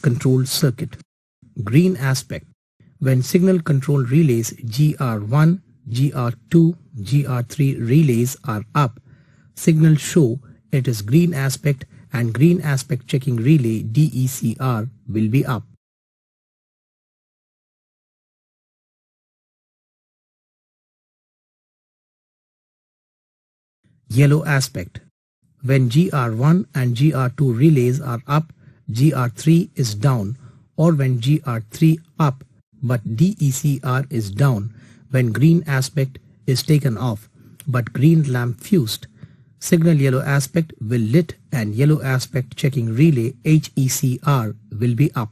control circuit. Green aspect. When signal control relays GR1, GR2, GR3 relays are up, signal show it is green aspect and green aspect checking relay DECR will be up. Yellow aspect. When GR1 and GR2 relays are up, GR3 is down, or when GR3 up but DECR is down, when green aspect is taken off but green lamp fused, signal yellow aspect will lit and yellow aspect checking relay HECR will be up.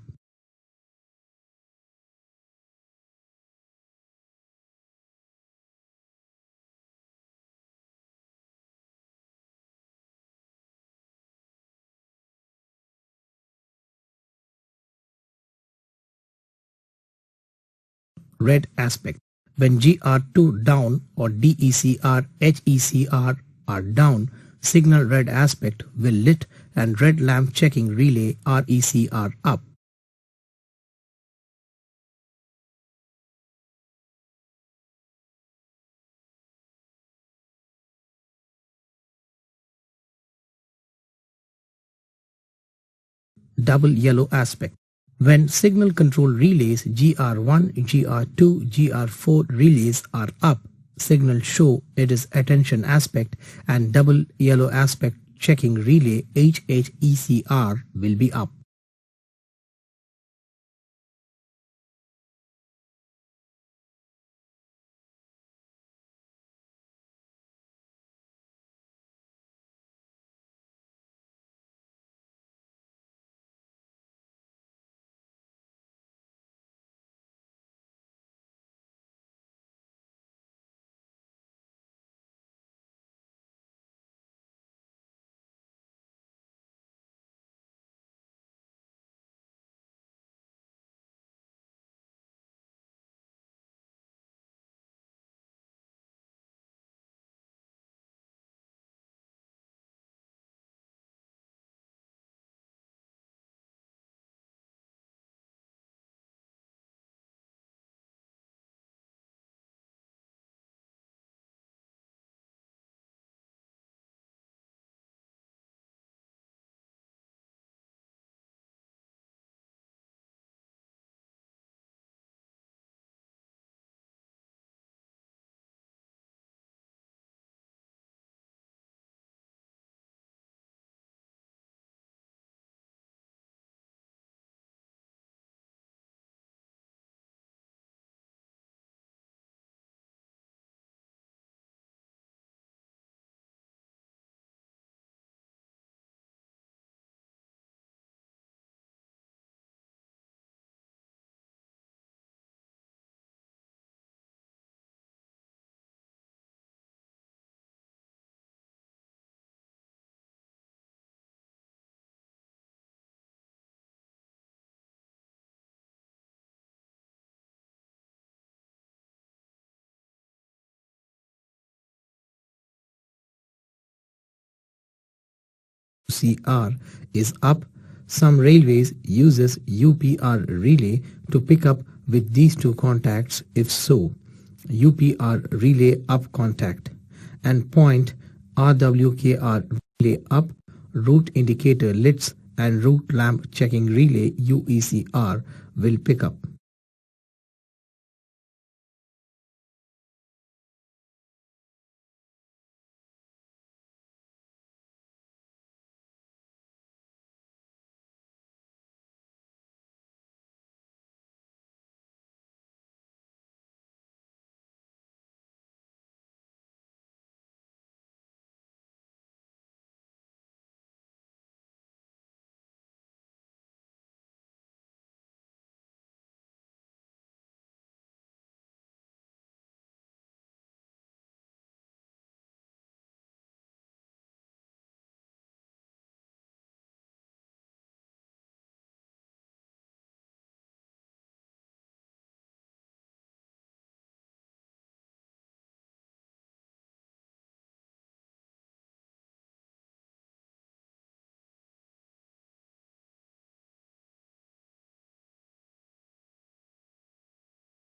Red aspect. When GR2 down or DECR, HECR are down, signal red aspect will lit and red lamp checking relay RECR up. Double yellow aspect. When signal control relays GR1, GR2, GR4 relays are up, signal show it is attention aspect and double yellow aspect checking relay HHECR will be up. CR is up. Some railways uses UPR relay to pick up with these two contacts. If so, UPR relay up contact and point RWKR relay up, route indicator lits and route lamp checking relay UECR will pick up.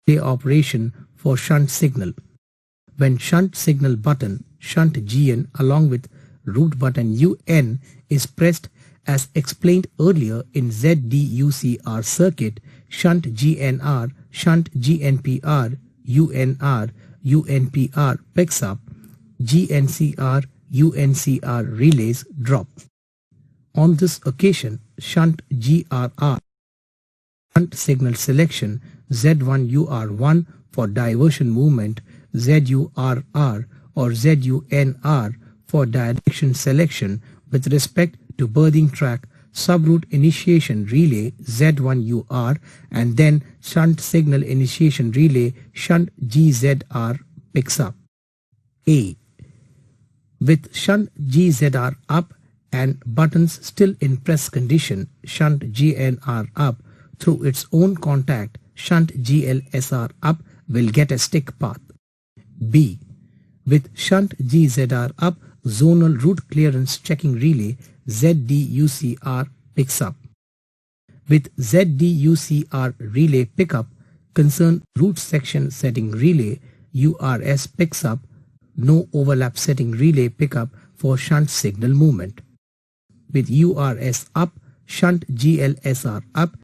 relay operation for shunt signal. When shunt signal button shunt GN along with root button UN is pressed as explained earlier in ZDUCR circuit, shunt GNR, shunt GNPR, UNR, UNPR picks up, GNCR, UNCR relays drop. On this occasion, shunt GRR, shunt signal selection, Z1UR1 for diversion movement, ZURR or ZUNR for direction selection with respect to birthing track subroute initiation relay Z1UR and then shunt signal initiation relay shunt GZR picks up. A. With shunt GZR up and buttons still in press condition, shunt GNR up through its own contact, shunt GLSR up will get a stick path. B. With shunt GZR up, zonal route clearance checking relay ZDUCR picks up. With ZDUCR relay pickup, concerned route section setting relay URS picks up, no overlap setting relay pickup for shunt signal movement. With URS up, shunt GLSR up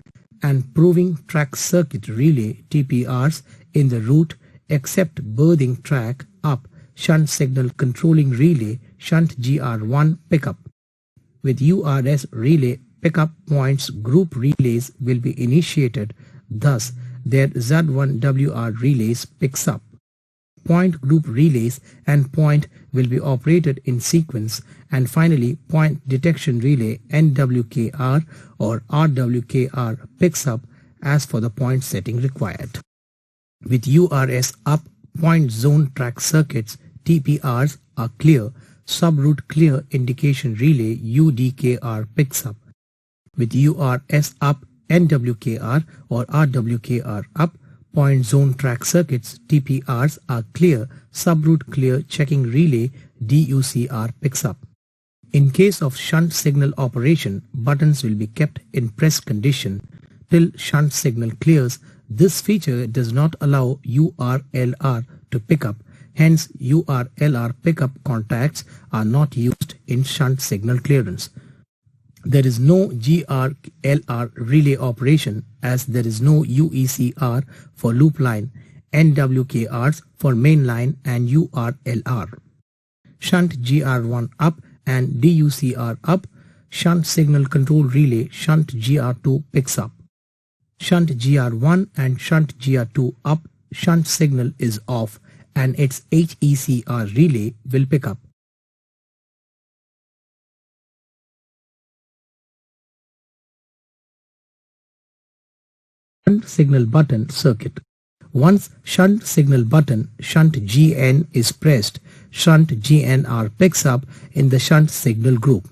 and proving track circuit relay TPRs in the route except birthing track up, shunt signal controlling relay shunt GR1 pickup. With URS relay pickup points group relays will be initiated, thus their Z1WR relays picks up. Point group relays and point will be operated in sequence, and finally point detection relay NWKR or RWKR picks up as for the point setting required. With URS up, point zone track circuits TPRs are clear, subroute clear indication relay UDKR picks up. With URS up, NWKR or RWKR up, point zone track circuits TPRs are clear, subroute clear checking relay DUCR picks up. In case of shunt signal operation, buttons will be kept in press condition till shunt signal clears. This feature does not allow URLR to pick up, hence URLR pickup contacts are not used in shunt signal clearance. There is no GRLR relay operation as there is no UECR for loop line, NWKRs for main line and URLR. Shunt GR1 up and DUCR up, shunt signal control relay shunt GR2 picks up. Shunt GR1 and shunt GR2 up, shunt signal is off and its HECR relay will pick up. Shunt signal button circuit. Once shunt signal button shunt GN is pressed, shunt GNR picks up in the shunt signal group.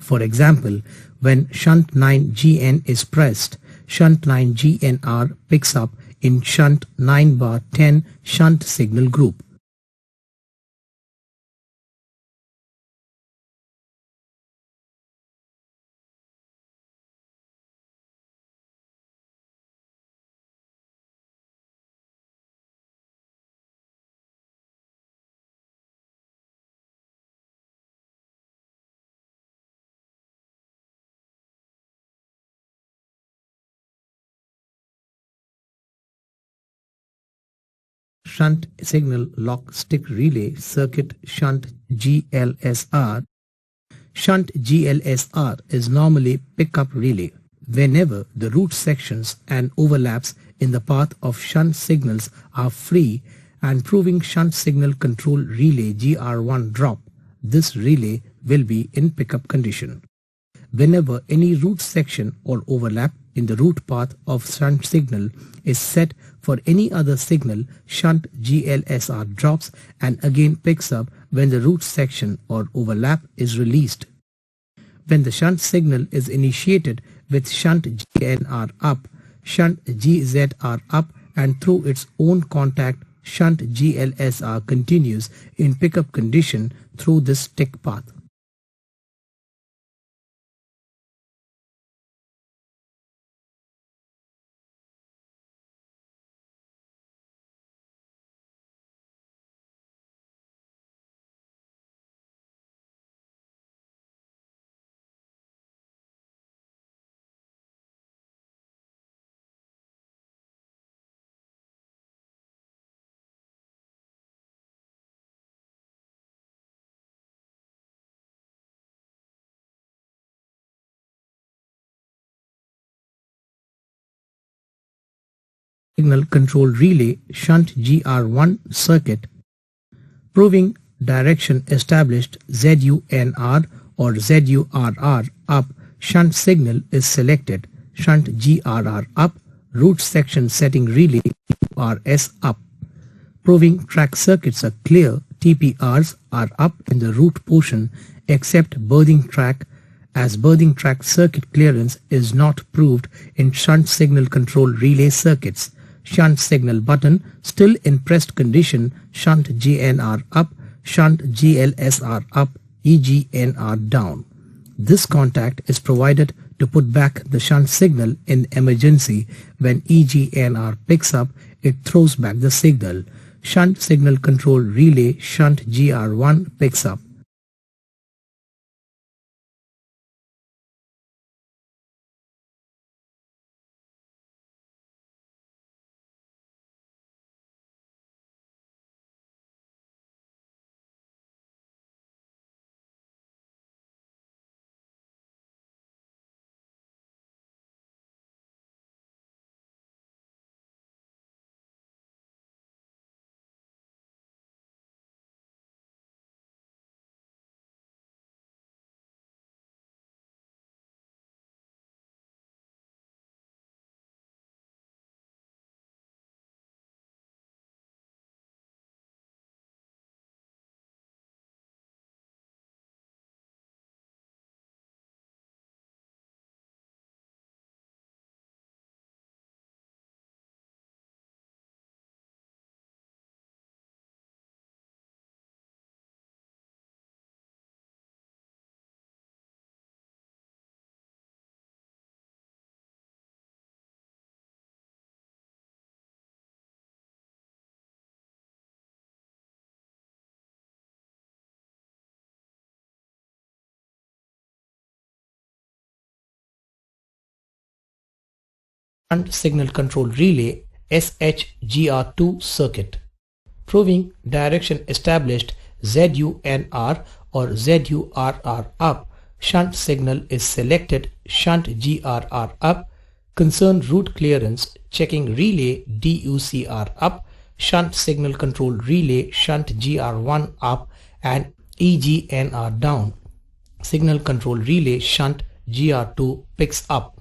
For example, when shunt 9 GN is pressed, shunt 9 GNR picks up in shunt 9/10 shunt signal group. Shunt signal lock stick relay circuit shunt GLSR. Shunt GLSR is normally pickup relay. Whenever the route sections and overlaps in the path of shunt signals are free and proving shunt signal control relay GR1 drop, this relay will be in pickup condition. Whenever any route section or overlap in the route path of shunt signal is set for any other signal, shunt GLSR drops and again picks up when the route section or overlap is released. When the shunt signal is initiated with shunt GNR up, shunt GZR up and through its own contact, shunt GLSR continues in pickup condition through this stick path. signal control relay shunt GR1 circuit, proving direction established ZUNR or ZURR up, shunt signal is selected, shunt GRR up, root section setting relay URS up, proving track circuits are clear, TPRs are up in the root portion except birthing track, as birthing track circuit clearance is not proved in shunt signal control relay circuits. Shunt signal button still in pressed condition, shunt GNR up, shunt GLSR up, EGNR down. This contact is provided to put back the shunt signal in emergency. When EGNR picks up, it throws back the signal. Shunt signal control relay shunt GR1 picks up. Shunt signal control relay SHGR2 circuit, proving direction established ZUNR or ZURR up, shunt signal is selected, shunt GRR up, concerned root clearance checking relay DUCR up, shunt signal control relay shunt GR1 up and EGNR down. Signal control relay shunt GR2 picks up.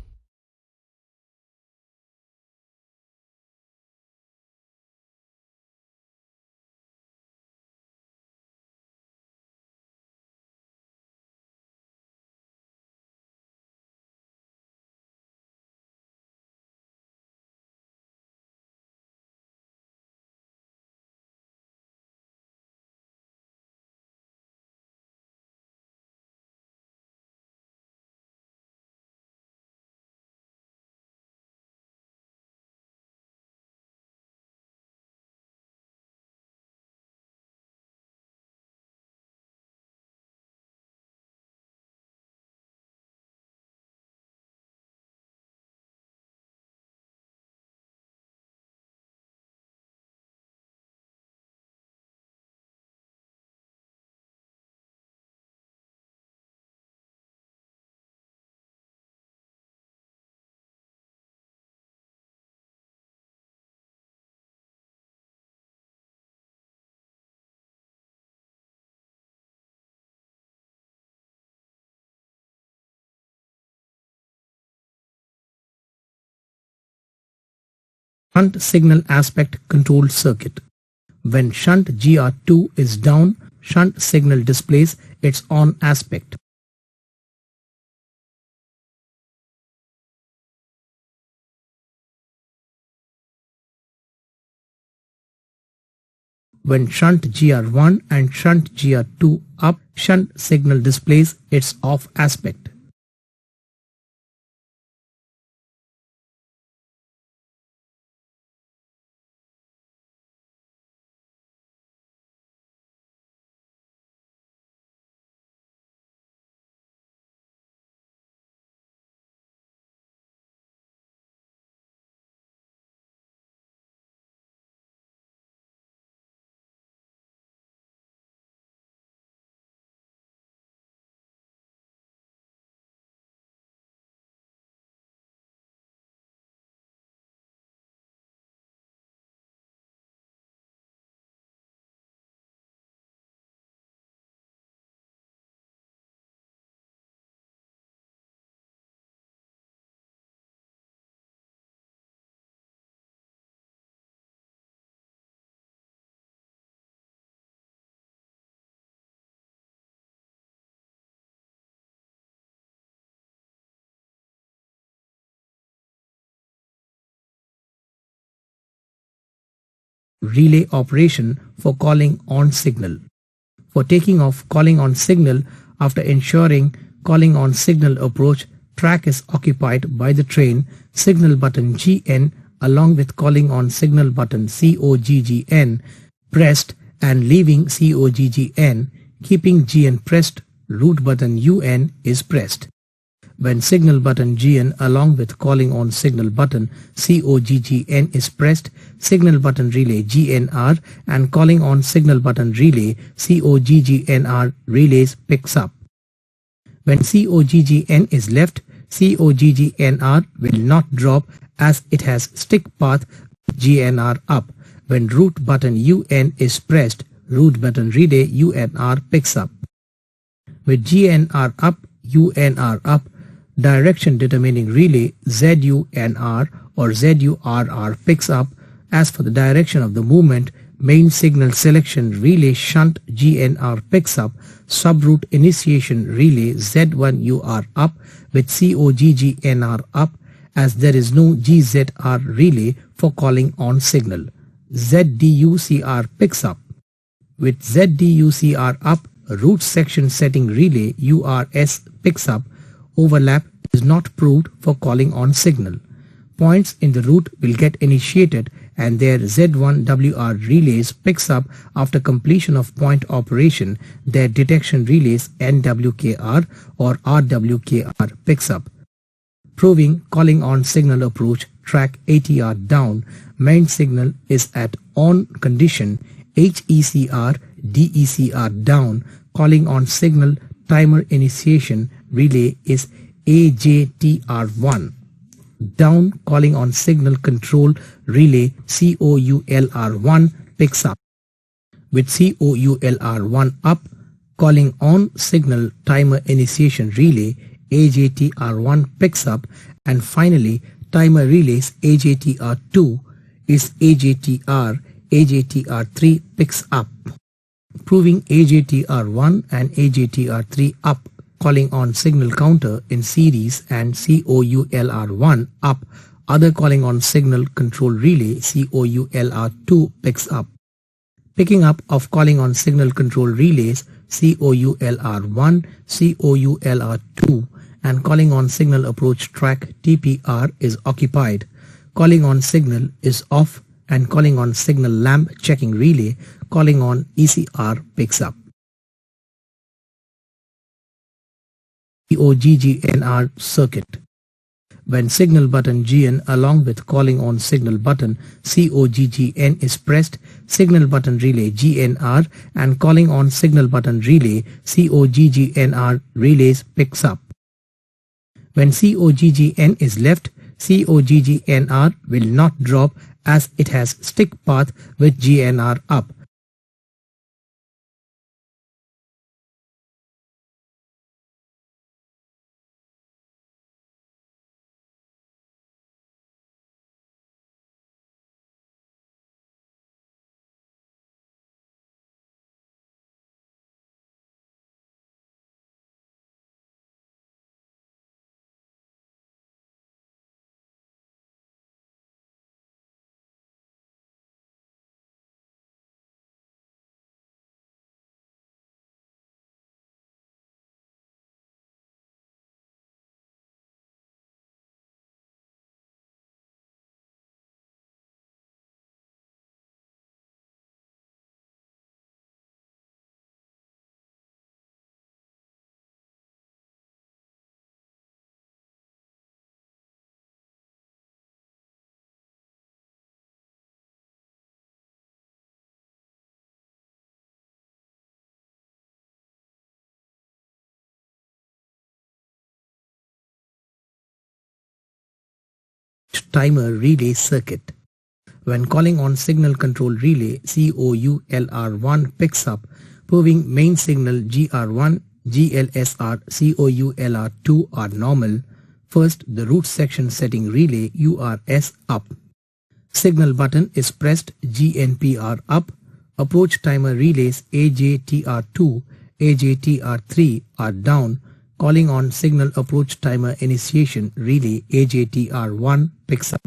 Shunt signal aspect control circuit. When shunt GR2 is down, shunt signal displays its on aspect. When shunt GR1 and shunt GR2 up, shunt signal displays its off aspect. relay operation for calling on signal. For taking off calling on signal, after ensuring calling on signal approach track is occupied by the train, signal button GN along with calling on signal button COGGN pressed and leaving COGGN, keeping GN pressed, root button UN is pressed. When signal button GN along with calling on signal button COGGN is pressed, signal button relay GNR and calling on signal button relay COGGNR relays picks up. When COGGN is left, COGGNR will not drop as it has stick path GNR up. When root button UN is pressed, root button relay UNR picks up. With GNR up, UNR up, direction determining relay ZUNR or ZURR picks up. As for the direction of the movement, main signal selection relay shunt GNR picks up, subroute initiation relay Z1UR up with COGGNR up, as there is no GZR relay for calling on signal. ZDUCR picks up. With ZDUCR up, route section setting relay URS picks up. Overlap is not proved for calling on signal. Points in the route will get initiated and their Z1WR relays picks up after completion of point operation. Their detection relays NWKR or RWKR picks up. Proving calling on signal approach track ATR down, main signal is at on condition, HECR DECR down, calling on signal timer initiation relay is AJTR1 down, calling on signal control relay COULR1 picks up. With COULR1 up, calling on signal timer initiation relay AJTR1 picks up, and finally timer relays AJTR2 is AJTR, AJTR3 picks up. Proving AJTR1 and AJTR3 up, calling on signal counter in series and COULR1 up, other calling on signal control relay COULR2 picks up. Picking up of calling on signal control relays COULR1, COULR2 and calling on signal approach track TPR is occupied. Calling on signal is off and calling on signal lamp checking relay calling on ECR picks up. COGGNR circuit. When signal button GN along with calling on signal button COGGN is pressed, signal button relay GNR and calling on signal button relay COGGNR relays picks up. When COGGN is left, COGGNR will not drop as it has stick path with GNR up. Timer relay circuit. When calling on signal control relay COULR1 picks up, proving main signal GR1, GLSR, COULR2 are normal. First, the route section setting relay URS up. Signal button is pressed, GNPR up. Approach timer relays AJTR2, AJTR3 are down. Calling on signal approach timer initiation relay AJTR1 picks up.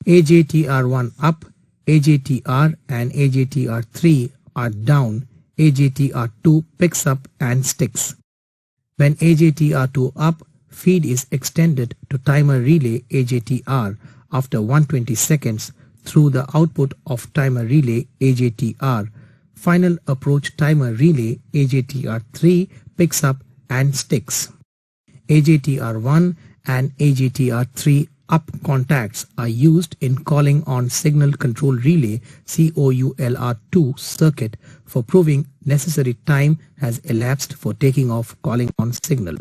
AJTR1 up, AJTR and AJTR3 are down, AJTR2 picks up and sticks. When AJTR2 up, feed is extended to timer relay AJTR after 120 seconds through the output of timer relay AJTR. Final approach timer relay AJTR3 picks up and sticks. AJTR1 and AJTR3 up contacts are used in calling on signal control relay COULR2 circuit for proving necessary time has elapsed for taking off calling on signal.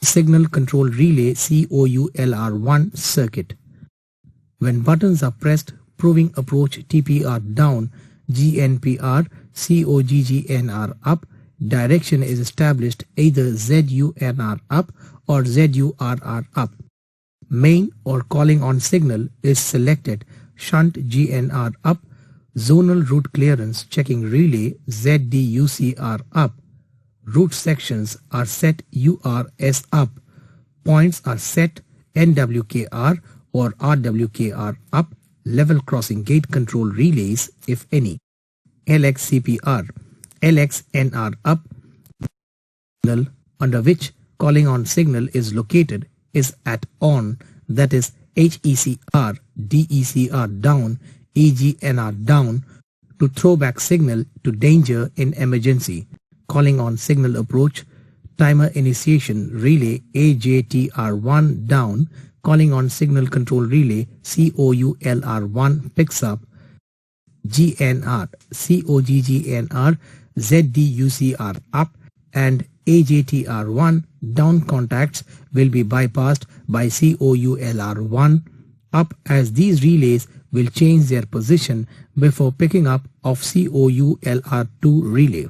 Signal control relay COULR1 circuit. When buttons are pressed, proving approach TPR down, GNPR, COGGNR up, direction is established either ZUNR up or ZURR up. Main or calling on signal is selected, Shunt GNR up, zonal route clearance checking relay ZDUCR up. Route sections are set URS up. Points are set NWKR or RWKR up. Level crossing gate control relays, if any. LXCPR, LXNR up. Signal under which calling on signal is located is at on, that is HECR, DECR down, EGNR down to throw back signal to danger in emergency. Calling on signal approach, timer initiation relay AJTR1 down, calling on signal control relay COULR1 picks up, GNR, COGGNR, ZDUCR up and AJTR1 down contacts will be bypassed by COULR1 up, as these relays will change their position before picking up of COULR2 relay.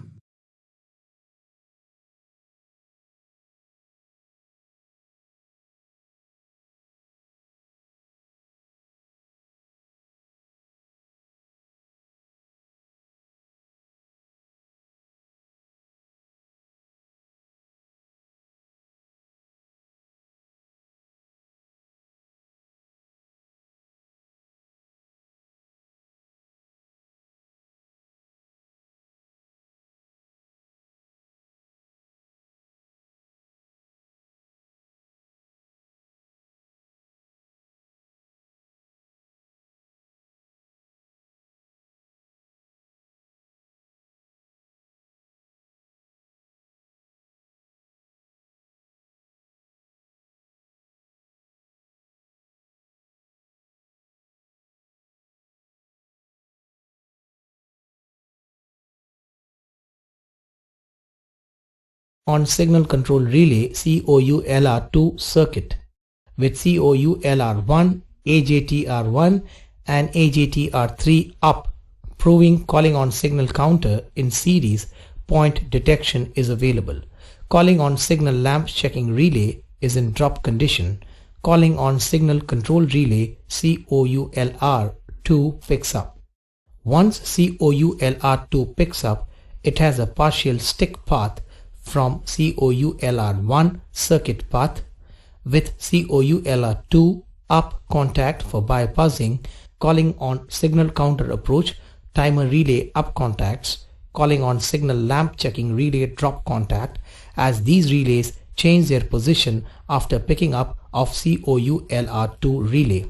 on signal control relay COULR2 circuit with COULR1, AJTR1 and AJTR3 up, proving calling on signal counter in series point detection is available. Calling on signal lamp checking relay is in drop condition. Calling on signal control relay COULR2 picks up. Once COULR2 picks up, it has a partial stick path from COULR1 circuit path with COULR2 up contact for bypassing, calling on signal counter approach, timer relay up contacts, calling on signal lamp checking relay drop contact, as these relays change their position after picking up of COULR2 relay.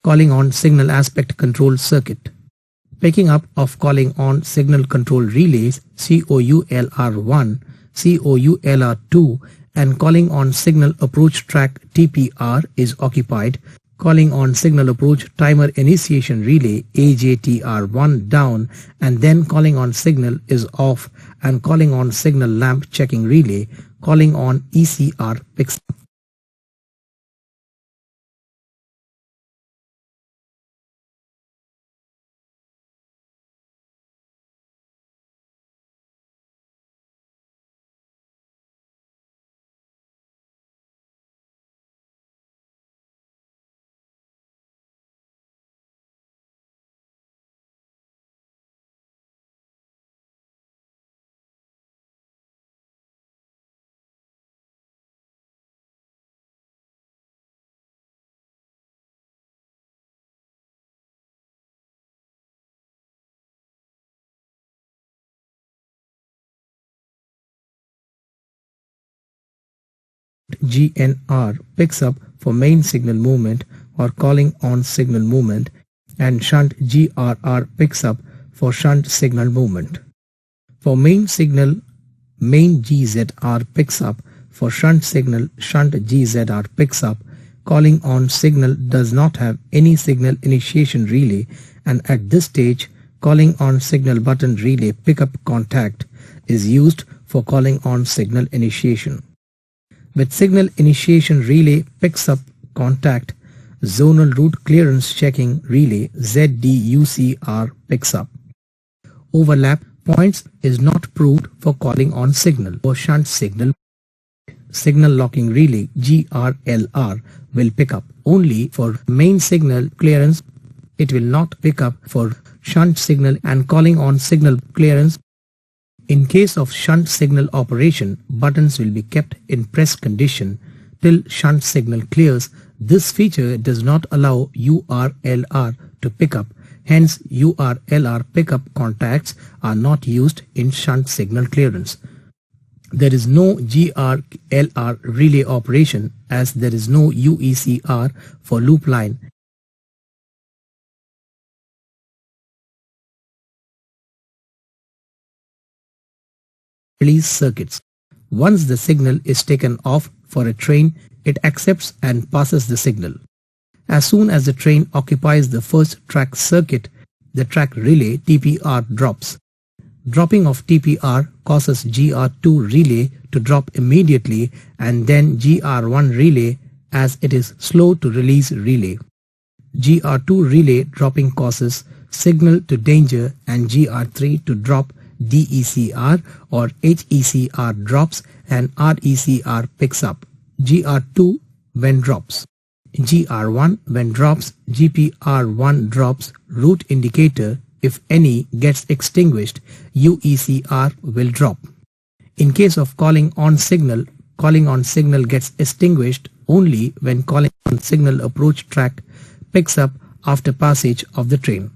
Calling on signal aspect control circuit. Picking up of calling on signal control relays COULR1, COULR2 and calling on signal approach track TPR is occupied. Calling on signal approach timer initiation relay AJTR1 down and then calling on signal is off, and calling on signal lamp checking relay calling on ECR picks up. GNR picks up for main signal movement or calling on signal movement, and shunt GRR picks up for shunt signal movement. For main signal, main GZR picks up. For shunt signal, shunt GZR picks up. Calling on signal does not have any signal initiation relay, and at this stage calling on signal button relay pickup contact is used for calling on signal initiation. With signal initiation relay picks up contact, zonal route clearance checking relay ZDUCR picks up. Overlap points is not proved for calling on signal or shunt signal. Signal locking relay GRLR will pick up only for main signal clearance. It will not pick up for shunt signal and calling on signal clearance. In case of shunt signal operation, buttons will be kept in press condition till shunt signal clears. This feature does not allow URLR to pick up. Hence, URLR pickup contacts are not used in shunt signal clearance. There is no GRLR relay operation as there is no UECR for loop line. Release circuits. Once the signal is taken off for a train, it accepts and passes the signal. As soon as the train occupies the first track circuit, the track relay TPR drops. Dropping of TPR causes GR2 relay to drop immediately and then GR1 relay as it is slow to release relay. GR2 relay dropping causes signal to danger and GR3 to drop DECR or HECR drops and RECR picks up. GR2 when drops. GR1 when drops, GPR1 drops, route indicator if any gets extinguished, UECR will drop. In case of calling on signal gets extinguished only when calling on signal approach track picks up after passage of the train.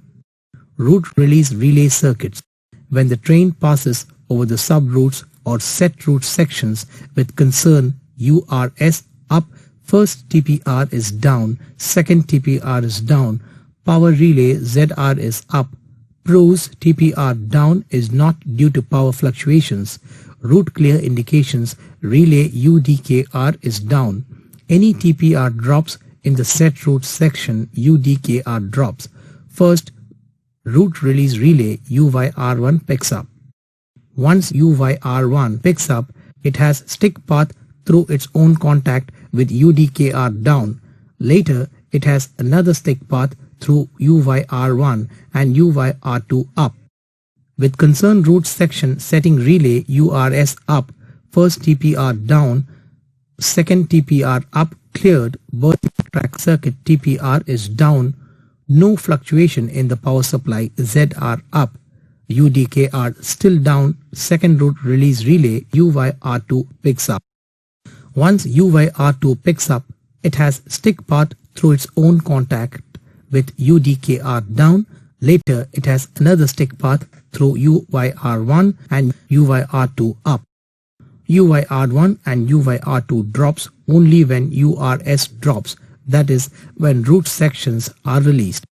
Route release relay circuits. When the train passes over the sub-routes or set route sections with concern URS up, first TPR is down, second TPR is down, power relay ZR is up, pros TPR down is not due to power fluctuations, route clear indications relay UDKR is down, any TPR drops in the set route section UDKR drops, first route release relay UYR1 picks up. Once UYR1 picks up, it has stick path through its own contact with UDKR down. Later, it has another stick path through UYR1 and UYR2 up. With concerned route section setting relay URS up, first TPR down, second TPR up cleared, both track circuit TPR is down, no fluctuation in the power supply ZR up, UDKR still down, second route release relay UYR2 picks up. Once UYR2 picks up, it has stick path through its own contact with UDKR down. Later, it has another stick path through UYR1 and UYR2 up. UYR1 and UYR2 drops only when URS drops, that is, when route sections are released.